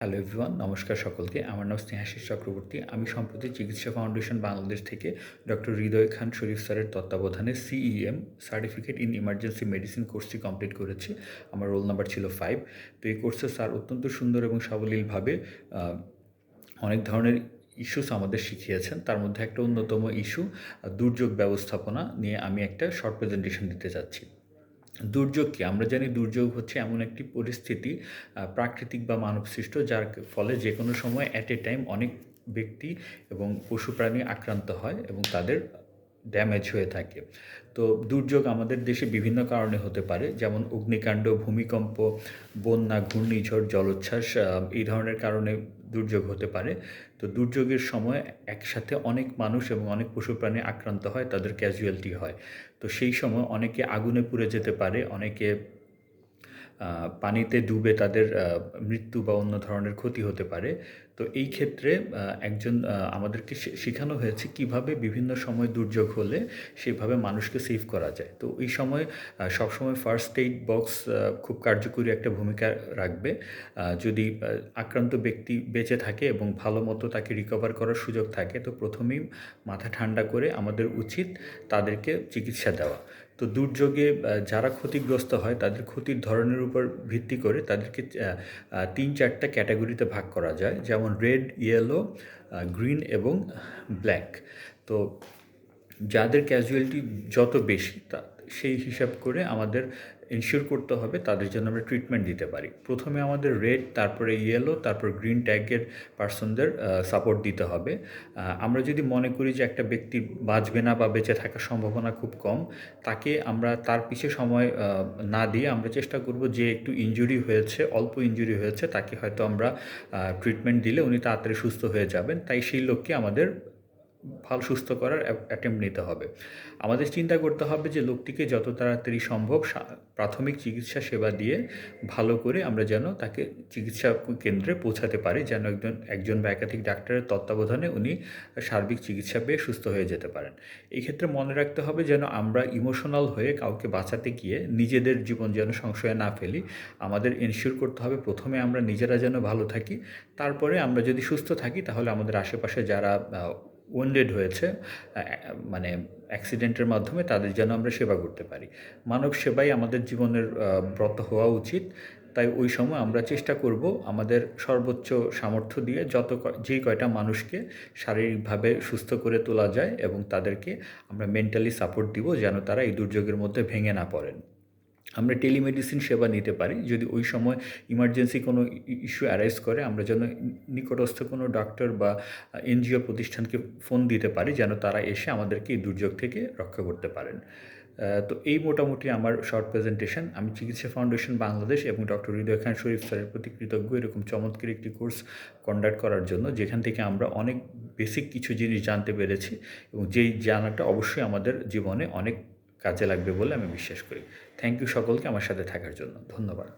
Hello everyone, নমস্কার সকলকে। আমার নাম স্নেহাশিস চক্রবর্তী। আমি সম্প্রতি চিকিৎসা ফাউন্ডেশন বাংলাদেশ থেকে ডক্টর হৃদয় খান শরীফ স্যারের তত্ত্বাবধানে CEM certificate in emergency medicine কোর্সটি কমপ্লিট করেছি। আমার রোল নাম্বার ছিল 5। তো এই কোর্সে স্যার অত্যন্ত সুন্দর এবং সাবলীলভাবে অনেক ধরনের ইস্যুস আমাদের শিখিয়েছেন। তার মধ্যে একটা অন্যতম ইস্যু দুর্যোগ ব্যবস্থাপনা নিয়ে আমি একটা শর্ট প্রেজেন্টেশন দিতে চাচ্ছি। দুর্যোগ কি? আমরা জানি দুর্যোগ হচ্ছে এমন একটি পরিস্থিতি, প্রাকৃতিক বা মানবসৃষ্ট, যার ফলে যে কোনো সময় অ্যাট এ টাইম অনেক ব্যক্তি এবং পশু প্রাণী আক্রান্ত হয় এবং তাদের ড্যামেজ হয়ে থাকে। তো দুর্যোগ আমাদের দেশে বিভিন্ন কারণে হতে পারে, যেমন অগ্নিকাণ্ড, ভূমিকম্প, বন্যা, ঘূর্ণিঝড়, জলোচ্ছ্বাস, এই ধরনের কারণে দুর্যোগ হতে পারে। তো দুর্যোগের সময় একসাথে অনেক মানুষ এবং অনেক পশু প্রাণী আক্রান্ত হয়, তাদের ক্যাজুয়ালিটি হয়। তো সেই সময় অনেকে আগুনে পুড়ে যেতে পারে, অনেকে পানিতে ডুবে তাদের মৃত্যু বা অন্য ধরনের ক্ষতি হতে পারে। তো এই ক্ষেত্রে আমাদেরকে শেখানো হয়েছে কিভাবে বিভিন্ন সময় দুর্যোগ হলে সেভাবে মানুষকে সেভ করা যায়। তো এই সময় সবসময় ফার্স্ট এইড বক্স খুব কার্যকরী একটা ভূমিকা রাখবে। যদি আক্রান্ত ব্যক্তি বেঁচে থাকে এবং ভালো মতো তাকে রিকভার করার সুযোগ থাকে, তো প্রথমেই মাথা ঠান্ডা করে আমাদের উচিত তাদেরকে চিকিৎসা দেওয়া। তো দুর্যোগে যারা ক্ষতিগ্রস্ত হয় তাদের ক্ষতির ধরনের উপর ভিত্তি করে তাদেরকে ৩-৪টা ক্যাটাগরিতে ভাগ করা যায়, যেমন রেড, ইয়েলো, গ্রিন এবং ব্ল্যাক। তো যাদের ক্যাজুয়ালিটি যত বেশি সেই হিসাব করে আমাদের এনশিওর করতে হবে তাদের জন্য আমরা ট্রিটমেন্ট দিতে পারি। প্রথমে আমাদের রেড, তারপরে ইয়েলো, তারপর গ্রিন ট্যাগের পার্সনদের সাপোর্ট দিতে হবে। আমরা যদি মনে করি যে একটা ব্যক্তি বাঁচবে না বা বেঁচে থাকার সম্ভাবনা খুব কম, তাকে আমরা তার পিছে সময় না দিয়ে আমরা চেষ্টা করব যে একটু ইনজুরি হয়েছে, অল্প ইনজুরি হয়েছে, তাকে হয়তো আমরা ট্রিটমেন্ট দিলে উনি তাড়াতাড়ি সুস্থ হয়ে যাবেন। তাই সেই লোককে আমাদের ভালো সুস্থ করার অ্যাটেম্প্ট নিতে হবে। আমাদের চিন্তা করতে হবে যে লোকটিকে যত তাড়াতাড়ি সম্ভব প্রাথমিক চিকিৎসা সেবা দিয়ে ভালো করে আমরা যেন তাকে চিকিৎসা কেন্দ্রে পৌঁছাতে পারি, যেন একজন বা একাধিক ডাক্তারের তত্ত্বাবধানে উনি সার্বিক চিকিৎসা পেয়ে সুস্থ হয়ে যেতে পারেন। এই ক্ষেত্রে মনে রাখতে হবে যেন আমরা ইমোশনাল হয়ে কাউকে বাঁচাতে গিয়ে নিজেদের জীবন যেন সংশয়ে না ফেলি। আমাদের এনশিওর করতে হবে প্রথমে আমরা নিজেরা যেন ভালো থাকি, তারপরে আমরা যদি সুস্থ থাকি তাহলে আমাদের আশেপাশে যারা ওয়েন্ডেড হয়েছে মানে অ্যাক্সিডেন্টের মাধ্যমে, তাদের যেন আমরা সেবা করতে পারি। মানব সেবাই আমাদের জীবনের ব্রত হওয়া উচিত। তাই ওই সময় আমরা চেষ্টা করব আমাদের সর্বোচ্চ সামর্থ্য দিয়ে যেই কয়টা মানুষকে শারীরিকভাবে সুস্থ করে তোলা যায় এবং তাদেরকে আমরা মেন্টালি সাপোর্ট দিব যেন তারা এই দুর্যোগের মধ্যে ভেঙে না পড়েন। আমরা টেলিমেডিসিন সেবা নিতে পারি। যদি ওই সময় ইমার্জেন্সি কোনো ইস্যু অ্যারাইজ করে, আমরা যেন নিকটস্থ কোনো ডক্টর বা এনজিও প্রতিষ্ঠানকে ফোন দিতে পারি যেন তারা এসে আমাদেরকে এই দুর্যোগ থেকে রক্ষা করতে পারেন। তো এই মোটামুটি আমার শর্ট প্রেজেন্টেশন। আমি চিকিৎসা ফাউন্ডেশন বাংলাদেশ এবং ডক্টর হৃদয় খান শরীফ স্যারের প্রতি কৃতজ্ঞ এরকম চমৎকার একটি কোর্স কন্ডাক্ট করার জন্য, যেখান থেকে আমরা অনেক বেসিক কিছু জিনিস জানতে পেরেছি এবং যেই জানাটা অবশ্যই আমাদের জীবনে অনেক কাজে লাগবে বলে আমি বিশ্বাস করি। থ্যাংক ইউ সকলকে আমার সাথে থাকার জন্য। ধন্যবাদ।